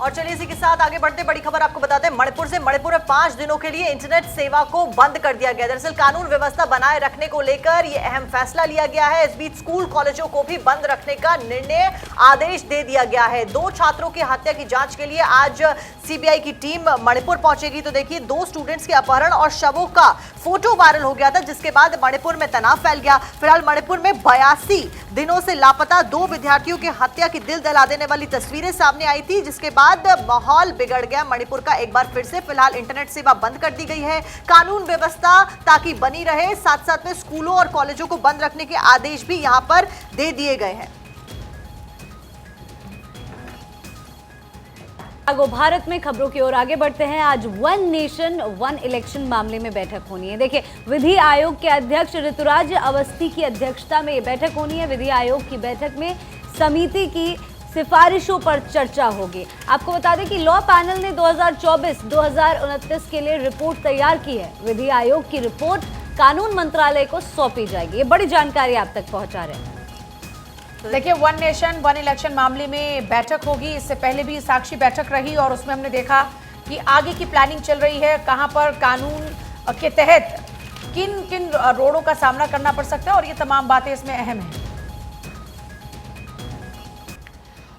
और चलिए इसी के साथ आगे बढ़ते बड़ी खबर आपको बताते हैं मणिपुर से। मणिपुर में 5 दिनों के लिए इंटरनेट सेवा को बंद कर दिया गया। दरअसल कानून व्यवस्था बनाए रखने को लेकर यह अहम फैसला लिया गया है। इस बीच स्कूल कॉलेजों को भी बंद रखने का निर्णय आदेश दे दिया गया है। 2 छात्रों की हत्या की जांच के लिए आज सीबीआई की टीम मणिपुर पहुंचेगी। तो देखिए 2 स्टूडेंट्स के अपहरण और शवों का फोटो वायरल हो गया था, जिसके बाद मणिपुर में तनाव फैल गया। फिलहाल मणिपुर में 82 दिनों से लापता 2 विद्यार्थियों की हत्या की दिल दहला देने वाली तस्वीरें सामने आई थी, जिसके बाद माहौल बिगड़ गया मणिपुर का एक बार फिर से। फिलहाल इंटरनेट सेवा बंद कर दी गई है। कानून व्यवस्था ताकि बनी रहे, साथ साथ में स्कूलों और कॉलेजों को बंद रखने के आदेश भी यहां पर दे दिए गए हैं। भारत में खबरों की ओर आगे बढ़ते हैं। आज वन नेशन वन इलेक्शन मामले में बैठक होनी है। देखिए विधि आयोग के अध्यक्ष ऋतुराज अवस्थी की अध्यक्षता में ये बैठक होनी है। विधि आयोग की बैठक में समिति की सिफारिशों पर चर्चा होगी। आपको बता दें कि लॉ पैनल ने 2024-2029 के लिए रिपोर्ट तैयार की है। विधि आयोग की रिपोर्ट कानून मंत्रालय को सौंपी जाएगी। ये बड़ी जानकारी आप तक पहुंचा रहे हैं। देखिए वन नेशन वन इलेक्शन मामले में बैठक होगी। इससे पहले भी साक्षी बैठक रही और उसमें हमने देखा कि आगे की प्लानिंग चल रही है, कहां पर कानून के तहत किन किन रोड़ों का सामना करना पड़ सकता है, और ये तमाम बातें इसमें अहम हैं।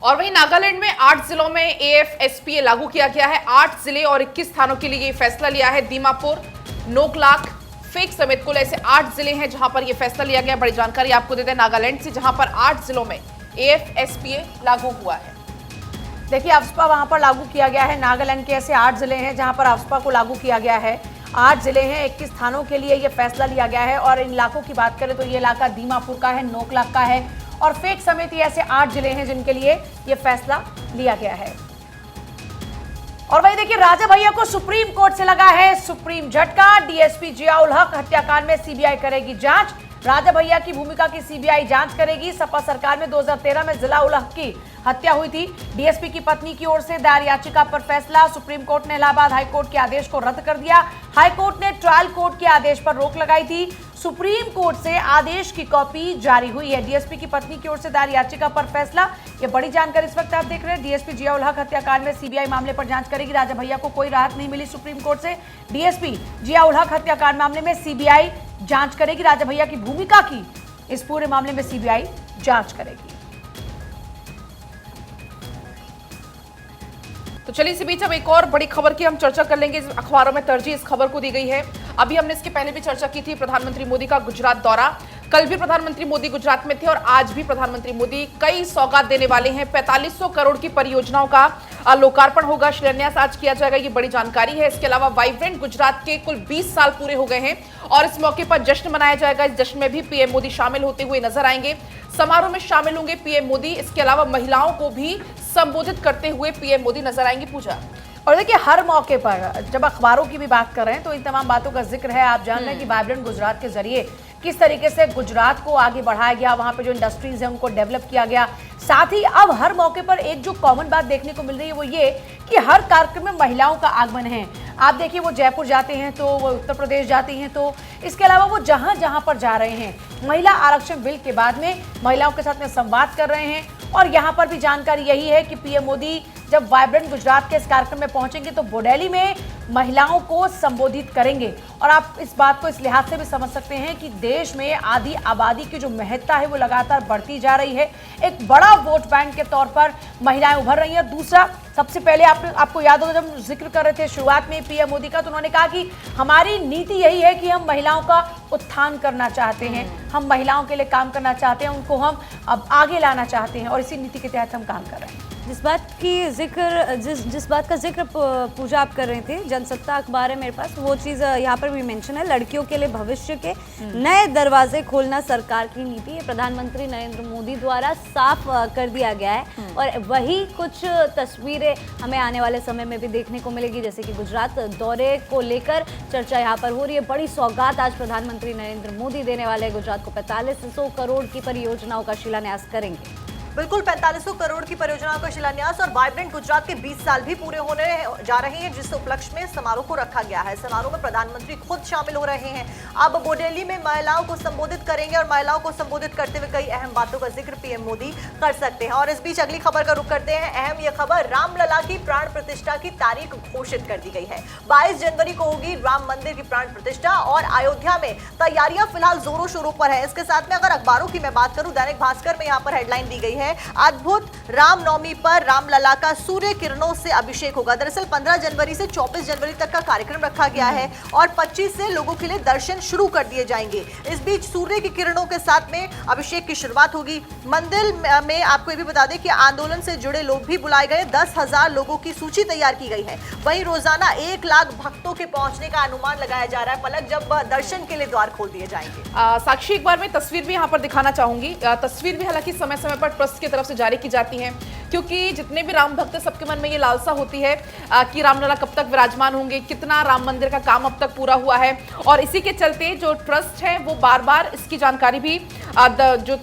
और वहीं नागालैंड में 8 जिलों में AFSPA लागू किया गया है। 8 जिले और 21 स्थानों के लिए ये फैसला लिया है। दीमापुर, नोकलाख, फेक समेत कुल ऐसे 8 जिले हैं जहां पर यह फैसला लिया गया। बड़ी जानकारी आपको देते हैं नागालैंड से, जहां पर 8 जिलों में AFSPA लागू हुआ है। देखिए अफ्स्पा वहां पर लागू किया गया है। नागालैंड के ऐसे 8 जिले हैं जहां पर अफ्स्पा को लागू किया गया है। 8 जिले हैं, 21 स्थानों के लिए यह फैसला लिया गया है। और इन इलाकों की बात करें तो ये इलाका दीमापुर का है, नोकलाख का है और फेक समेत ये ऐसे 8 जिले हैं जिनके लिए यह फैसला लिया गया है। और वही देखिए राजा भैया को सुप्रीम कोर्ट से लगा है सुप्रीम झटका। डीएसपी जियाउल हक हत्याकांड में सीबीआई करेगी जांच। राजा भैया की भूमिका की सीबीआई जांच करेगी। सपा सरकार में 2013 में जियाउल हक की हत्या हुई थी। डीएसपी की पत्नी की ओर से दायर याचिका पर फैसला। सुप्रीम कोर्ट ने इलाहाबाद हाईकोर्ट के आदेश को रद्द कर दिया। हाईकोर्ट ने ट्रायल कोर्ट के आदेश पर रोक लगाई थी। सुप्रीम कोर्ट से आदेश की कॉपी जारी हुई है। डीएसपी की पत्नी की ओर से दायर याचिका पर फैसला। ये बड़ी जानकारी इस वक्त आप देख रहे हैं। डीएसपी जियाउल हक हत्याकांड में सीबीआई मामले पर जांच करेगी। राजा भैया को कोई राहत नहीं मिली सुप्रीम कोर्ट से। डीएसपी जियाउल हक हत्याकांड मामले में सीबीआई जांच करेगी। राजा भैया की भूमिका की इस पूरे मामले में सीबीआई जांच करेगी। तो चलिए इसी बीच अब एक और बड़ी खबर की हम चर्चा कर लेंगे। अखबारों में तरजीह इस खबर को दी गई है। अभी हमने इसके पहले भी चर्चा की थी, प्रधानमंत्री मोदी का गुजरात दौरा। कल भी प्रधानमंत्री मोदी गुजरात में थे और आज भी प्रधानमंत्री मोदी कई सौगात देने वाले हैं। 4500 करोड़ की परियोजनाओं का लोकार्पण होगा, शिलान्यास आज किया जाएगा, ये बड़ी जानकारी है। इसके अलावा वाइब्रेंट गुजरात के कुल 20 साल पूरे हो गए हैं और इस मौके पर जश्न मनाया जाएगा। इस जश्न में भी पीएम मोदी शामिल होते हुए नजर आएंगे। समारोह में शामिल होंगे पीएम मोदी। इसके अलावा महिलाओं को भी संबोधित करते हुए पीएम मोदी नजर आएंगे। पूजा और देखिए हर मौके पर जब अखबारों की भी बात कर रहे हैं तो इन तमाम बातों का जिक्र है। आप जान रहे हैं कि वाइब्रेंट गुजरात के जरिए किस तरीके से गुजरात को आगे बढ़ाया गया, वहां पे जो इंडस्ट्रीज है उनको डेवलप किया गया। साथ ही अब हर मौके पर एक जो कॉमन बात देखने को मिल रही है वो ये कि हर कार्यक्रम में महिलाओं का आगमन है। आप देखिए वो जयपुर जाते हैं तो वो उत्तर प्रदेश जाती हैं, तो इसके अलावा वो जहां जहां पर जा रहे हैं महिला आरक्षण बिल के बाद में महिलाओं के साथ में संवाद कर रहे हैं। और यहाँ पर भी जानकारी यही है कि पीएम मोदी जब वाइब्रेंट गुजरात के इस कार्यक्रम में पहुंचेंगे तो बोडेली में महिलाओं को संबोधित करेंगे। और आप इस बात को इस लिहाज से भी समझ सकते हैं कि देश में आधी आबादी की जो महत्ता है वो लगातार बढ़ती जा रही है। एक बड़ा वोट बैंक के तौर पर महिलाएं उभर रही हैं। दूसरा, सबसे पहले आपको याद होगा जब जिक्र कर रहे थे शुरुआत में पीएम मोदी का, तो उन्होंने कहा कि हमारी नीति यही है कि हम महिलाओं का उत्थान करना चाहते हैं, हम महिलाओं के लिए काम करना चाहते हैं, उनको हम अब आगे लाना चाहते हैं और इसी नीति के तहत हम काम कर रहे हैं। जिस बात का जिक्र पूजा आप कर रहे थे, जनसत्ता अखबार है मेरे पास, वो चीज़ यहाँ पर भी मेंशन है। लड़कियों के लिए भविष्य के नए दरवाजे खोलना सरकार की नीति है, प्रधानमंत्री नरेंद्र मोदी द्वारा साफ कर दिया गया है। और वही कुछ तस्वीरें हमें आने वाले समय में भी देखने को मिलेगी, जैसे कि गुजरात दौरे को लेकर चर्चा यहाँ पर हो रही है। बड़ी सौगात आज प्रधानमंत्री नरेंद्र मोदी देने वाले हैं। गुजरात को 4500 करोड़ की परियोजनाओं का शिलान्यास करेंगे। बिल्कुल 4500 करोड़ की परियोजनाओं का शिलान्यास और वाइब्रेंट गुजरात के 20 साल भी पूरे होने जा रहे हैं, जिस उपलक्ष्य में समारोह को रखा गया है। समारोह में प्रधानमंत्री खुद शामिल हो रहे हैं। अब बोडेली में महिलाओं को संबोधित करेंगे और महिलाओं को संबोधित करते हुए कई अहम बातों का जिक्र पीएम मोदी कर सकते हैं। और इस बीच अगली खबर का रुख करते हैं। अहम यह खबर, रामलला की प्राण प्रतिष्ठा की तारीख घोषित कर दी गई है। 22 जनवरी को होगी राम मंदिर की प्राण प्रतिष्ठा और अयोध्या में तैयारियां फिलहाल जोरों शोरों पर है। इसके साथ में अगर अखबारों की मैं बात करूं, दैनिक भास्कर में यहां पर हेडलाइन दी गई है, अद्भुत रामनवमी पर रामलला का सूर्य किरणों से अभिषेक होगा। दरअसल 15 जनवरी से 24 जनवरी तक का कार्यक्रम रखा गया है और 25 से लोगों के लिए दर्शन शुरू कर दिए जाएंगे। इस बीच सूर्य की किरणों के साथ में अभिषेक की शुरुआत होगी। मंदिर में आपको ये भी बता दें कि आंदोलन से जुड़े लोग भी बुलाए गए। 10,000 लोगों की सूची तैयार की गई है। वहीं रोजाना 1 लाख भक्तों के पहुंचने का अनुमान लगाया जा रहा है, पलक जब दर्शन के लिए द्वार खोल दिए जाएंगे। साक्षी, एक बार मैं तस्वीर भी यहाँ पर दिखाना चाहूंगी। तस्वीर भी हालांकि समय समय पर ट्रस्ट की तरफ से जारी की जाती है, क्योंकि जितने भी राम भक्त, सबके मन में ये लालसा होती है कि रामलला कब तक विराजमान होंगे, कितना राम मंदिर का काम अब तक पूरा हुआ है। और इसी के चलते जो ट्रस्ट है वो बार बार इसकी जानकारी भी जो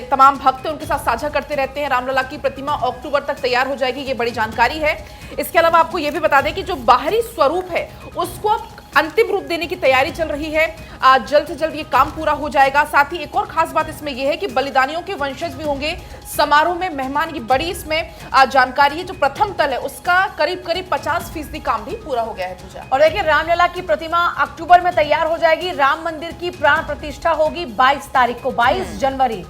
तमाम भक्त उनके साथ साझा करते रहते हैं। रामलला की प्रतिमा अक्टूबर तक तैयार हो जाएगी, ये बड़ी जानकारी है। इसके अलावा आपको ये भी बता दें कि जो बाहरी स्वरूप है उसको अब अंतिम रूप देने की तैयारी चल रही है। जल्द से जल्द ये काम पूरा हो जाएगा। साथ ही एक और खास बात इसमें यह है कि बलिदानियों के वंशज भी होंगे समारोह में मेहमान की बड़ी इसमें जानकारी है। जो प्रथम तल है उसका करीब 50% काम भी पूरा हो गया है। पूजा और देखिए, रामलला की प्रतिमा अक्टूबर में तैयार हो जाएगी। राम मंदिर की प्राण प्रतिष्ठा होगी 22 तारीख को, 22 जनवरी।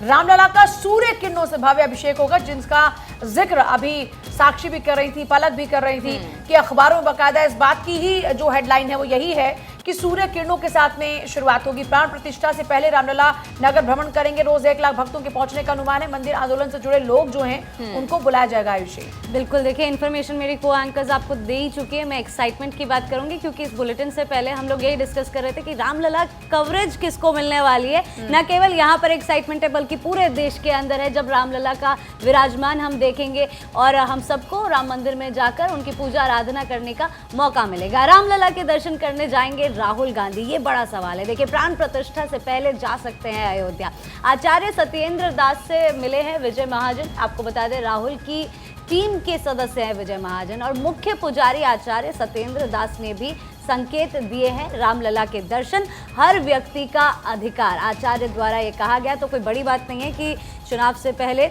रामलला का सूर्य किरणों से भव्य अभिषेक होगा, जिसका जिक्र अभी साक्षी भी कर रही थी, पलक भी कर रही थी कि अखबारों में बाकायदा इस बात की ही जो हेडलाइन है वो यही है कि सूर्य किरणों के साथ में शुरुआत होगी। प्राण प्रतिष्ठा से पहले रामलला नगर भ्रमण करेंगे। रोज 1 लाख भक्तों के पहुंचने का अनुमान है। मंदिर आंदोलन से जुड़े लोग जो हैं उनको बुलाया जाएगा। आयुषी, बिल्कुल, देखिए इन्फॉर्मेशन मेरी को एंकर्स आपको दे ही चुकी है। मैं एक्साइटमेंट की बात करूंगी, क्योंकि इस बुलेटिन से पहले हम लोग यही डिस्कस कर रहे थे कि रामलला कवरेज किसको मिलने वाली है। न केवल यहाँ पर एक्साइटमेंट है, बल्कि पूरे देश के अंदर है। जब रामलला का विराजमान हम देखेंगे और हम सबको राम मंदिर में जाकर उनकी पूजा आराधना करने का मौका मिलेगा। रामलला के दर्शन करने जाएंगे राहुल गांधी, ये बड़ा सवाल है। देखिए, प्राण प्रतिष्ठा से पहले जा सकते हैं अयोध्या। आचार्य सत्येंद्र दास से मिले हैं विजय महाजन। आपको बता दें, राहुल की टीम के सदस्य हैं विजय महाजन, और मुख्य पुजारी आचार्य सत्येंद्र दास ने भी संकेत दिए हैं रामलला के दर्शन हर व्यक्ति का अधिकार। आचार्य द्वारा ये कहा गया, तो कोई बड़ी बात नहीं है कि चुनाव से पहले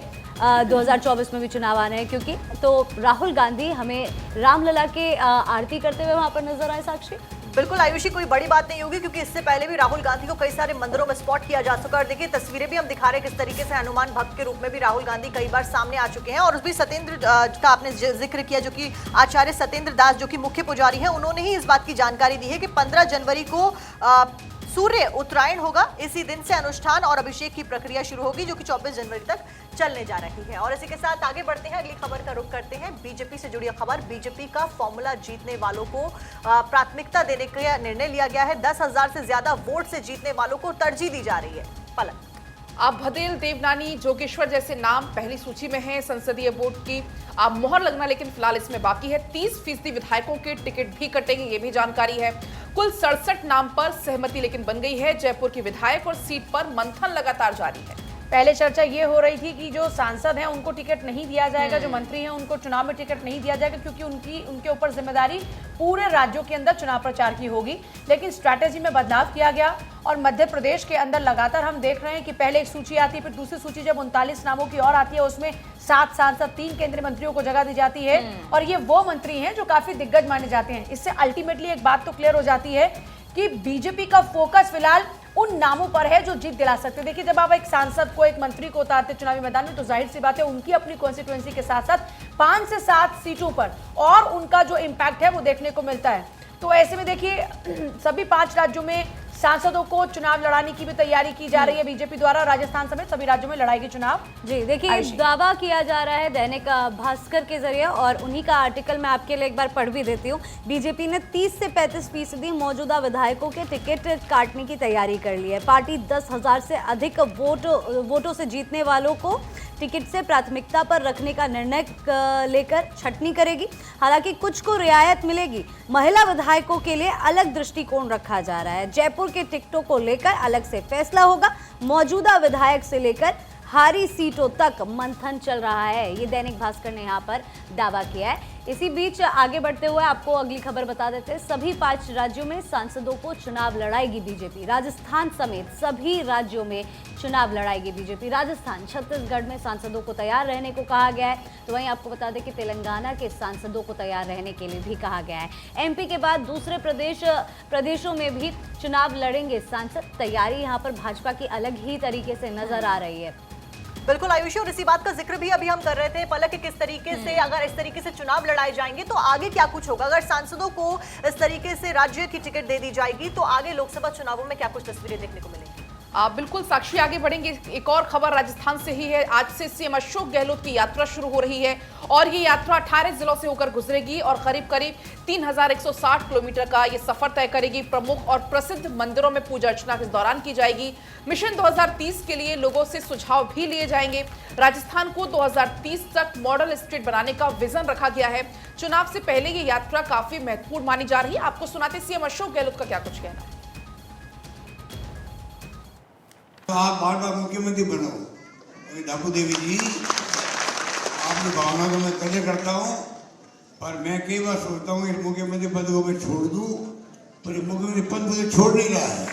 2024 में भी चुनाव आने हैं, क्योंकि तो राहुल गांधी हमें रामलला के आरती करते हुए वहां पर नजर आए। साक्षी, बिल्कुल आयुषी, कोई बड़ी बात नहीं होगी, क्योंकि इससे पहले भी राहुल गांधी को कई सारे मंदिरों में स्पॉट किया जा चुका है। और देखिए, तस्वीरें भी हम दिखा रहे हैं किस तरीके से हनुमान भक्त के रूप में भी राहुल गांधी कई बार सामने आ चुके हैं। और उस भी सत्येंद्र का आपने जिक्र किया, जो कि आचार्य सत्येंद्र दास जो कि मुख्य पुजारी हैं, उन्होंने ही इस बात की जानकारी दी है कि 15 जनवरी को सूर्य उत्तरायण होगा। इसी दिन से अनुष्ठान और अभिषेक की प्रक्रिया शुरू होगी, जो कि 24 जनवरी तक चलने जा रही है। और इसी के साथ आगे बढ़ते हैं, अगली खबर का रुख करते हैं। बीजेपी से जुड़ी खबर, बीजेपी का फॉर्मूला जीतने वालों को प्राथमिकता देने का निर्णय लिया गया है। 10,000 से ज्यादा वोट से जीतने वालों को तरजीह दी जा रही है। पलक, अब भदेल, देवनानी, जोगेश्वर जैसे नाम पहली सूची में हैं। संसदीय बोर्ड की मोहर लगना लेकिन फिलहाल इसमें बाकी है। 30% विधायकों के टिकट भी कटेंगे, ये भी जानकारी है। कुल 67 नाम पर सहमति लेकिन बन गई है। जयपुर की विधायक और सीट पर मंथन लगातार जारी है। पहले चर्चा ये हो रही थी कि जो सांसद हैं उनको टिकट नहीं दिया जाएगा, जो मंत्री हैं उनको चुनाव में टिकट नहीं दिया जाएगा, क्योंकि उनके ऊपर जिम्मेदारी पूरे राज्यों के अंदर चुनाव प्रचार की होगी। लेकिन स्ट्रैटेजी में बदलाव किया गया और मध्य प्रदेश के अंदर लगातार हम देख रहे हैं कि पहले एक सूची आती है, फिर दूसरी सूची जब 39 नामों की और आती है, उसमें 7 सांसद, 3 केंद्रीय मंत्रियों को जगह दी जाती है। और ये वो मंत्री हैं जो काफी दिग्गज माने जाते हैं। इससे अल्टीमेटली एक बात तो क्लियर हो जाती है कि बीजेपी का फोकस फिलहाल उन नामों पर है जो जीत दिला सकते हैं। देखिए, जब आप एक सांसद को, एक मंत्री को उतारते चुनावी मैदान में, तो जाहिर सी बात है उनकी अपनी कॉन्स्टिट्यूएंसी के साथ साथ 5 से 7 सीटों पर और उनका जो इम्पैक्ट है वो देखने को मिलता है। तो ऐसे में देखिए, सभी 5 राज्यों में सांसदों को चुनाव लड़ाने की भी तैयारी की जा रही है बीजेपी द्वारा। राजस्थान समेत सभी राज्यों में लड़ाएगी चुनाव। जी, देखिए दावा किया जा रहा है दैनिक भास्कर के जरिए, और उन्हीं का आर्टिकल मैं आपके लिए एक बार पढ़ भी देती हूँ। बीजेपी ने 30 से 35% मौजूदा विधायकों के टिकट काटने की तैयारी कर ली है। पार्टी 10,000 से अधिक वोटों से जीतने वालों को टिकट से प्राथमिकता पर रखने का निर्णय लेकर छटनी करेगी। हालांकि कुछ को रियायत मिलेगी। महिला विधायकों के लिए अलग दृष्टिकोण रखा जा रहा है। जयपुर के टिकटों को लेकर अलग से फैसला होगा। मौजूदा विधायक से लेकर हारी सीटों तक मंथन चल रहा है, ये दैनिक भास्कर ने यहाँ पर दावा किया है। इसी बीच आगे बढ़ते हुए आपको अगली खबर बता देते हैं। सभी 5 राज्यों में सांसदों को चुनाव लड़ाएगी बीजेपी। राजस्थान समेत सभी राज्यों में चुनाव लड़ाएगी बीजेपी। राजस्थान, छत्तीसगढ़ में सांसदों को तैयार रहने को कहा गया है। तो वहीं आपको बता दें कि तेलंगाना के सांसदों को तैयार रहने के लिए भी कहा गया है। एमपी के बाद दूसरे प्रदेशों में भी चुनाव लड़ेंगे सांसद। तैयारी यहाँ पर भाजपा की अलग ही तरीके से नजर आ रही है। बिल्कुल आयुषी, और इसी बात का जिक्र भी अभी हम कर रहे थे पलक, किस तरीके से अगर इस तरीके से चुनाव लड़ाए जाएंगे तो आगे क्या कुछ होगा। अगर सांसदों को इस तरीके से राज्य की टिकट दे दी जाएगी तो आगे लोकसभा चुनावों में क्या कुछ तस्वीरें देखने को मिलेंगी। बिल्कुल साक्षी, आगे बढ़ेंगे। एक और खबर राजस्थान से ही है। आज से सीएम अशोक गहलोत की यात्रा शुरू हो रही है और ये यात्रा 18 जिलों से होकर गुजरेगी और करीब 3160 किलोमीटर का ये सफर तय करेगी। प्रमुख और प्रसिद्ध मंदिरों में पूजा अर्चना इस दौरान की जाएगी। मिशन 2030 के लिए लोगों से सुझाव भी लिए जाएंगे। राजस्थान को 2030 तक मॉडल स्टेट बनाने का विजन रखा गया है। चुनाव से पहले ये यात्रा काफी महत्वपूर्ण मानी जा रही है। आपको सुनाते सीएम अशोक गहलोत का क्या कुछ कहना है। आप बार-बार मुख्यमंत्री बनो। डाकू देवी जी, आपकी भावना को मैं कदर करता हूँ, पर मैं कई बार सोचता हूँ इस मुख्यमंत्री पद को मैं छोड़ दूँ, पर ये मुख्यमंत्री पद मुझे छोड़ नहीं रहा है।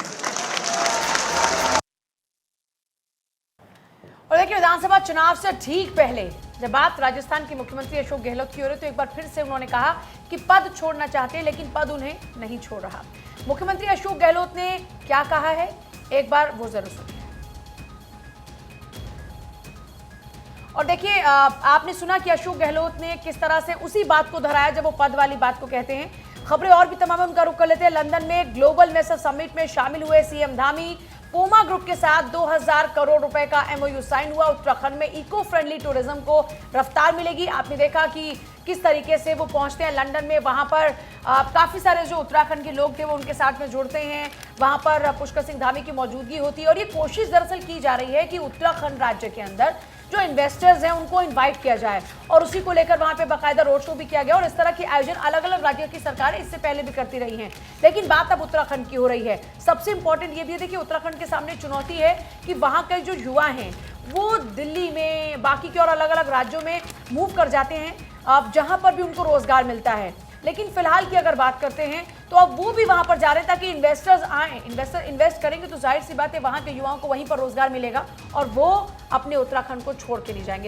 और देखिए, विधानसभा चुनाव से ठीक पहले जब बात राजस्थान के मुख्यमंत्री अशोक गहलोत की हो रही तो एक बार फिर से उन्होंने कहा कि पद छोड़ना चाहते हैं लेकिन पद उन्हें नहीं छोड़ रहा। मुख्यमंत्री अशोक गहलोत ने क्या कहा है, एक बार वो जरूर सुनिए। और देखिए, आपने सुना कि अशोक गहलोत ने किस तरह से उसी बात को दोहराया जब वो पद वाली बात को कहते हैं। खबरें और भी तमाम उनका रुख कर लेते हैं। लंदन में ग्लोबल मेसर समिट में शामिल हुए सीएम धामी। पोमा ग्रुप के साथ 2000 करोड़ रुपए का एमओयू साइन हुआ। उत्तराखंड में इको फ्रेंडली टूरिज्म को रफ्तार मिलेगी। आपने देखा कि किस तरीके से वो पहुंचते हैं लंदन में, वहां पर काफी सारे जो उत्तराखंड के लोग थे वो उनके साथ में जुड़ते हैं। वहां पर पुष्कर सिंह धामी की मौजूदगी होती है और ये कोशिश दरअसल की जा रही है कि उत्तराखंड राज्य के अंदर जो इन्वेस्टर्स हैं उनको इनवाइट किया जाए और उसी को लेकर वहां पे बाकायदा रोड शो भी किया गया। और इस तरह के आयोजन अलग अलग राज्यों की सरकारें इससे पहले भी करती रही हैं, लेकिन बात अब उत्तराखंड की हो रही है। सबसे इंपॉर्टेंट ये भी है, देखिए उत्तराखंड के सामने चुनौती है कि वहां के जो युवा हैं वो दिल्ली में, बाकी के और अलग अलग राज्यों में मूव कर जाते हैं, अब जहां पर भी उनको रोजगार मिलता है। लेकिन फिलहाल की अगर बात करते हैं तो अब वो भी वहां पर जा रहे हैं ताकि इन्वेस्टर्स आए। इन्वेस्टर इन्वेस्ट करेंगे तो जाहिर सी बात है वहां के युवाओं को वहीं पर रोजगार मिलेगा और वो अपने उत्तराखंड को छोड़ के नहीं जाएंगे।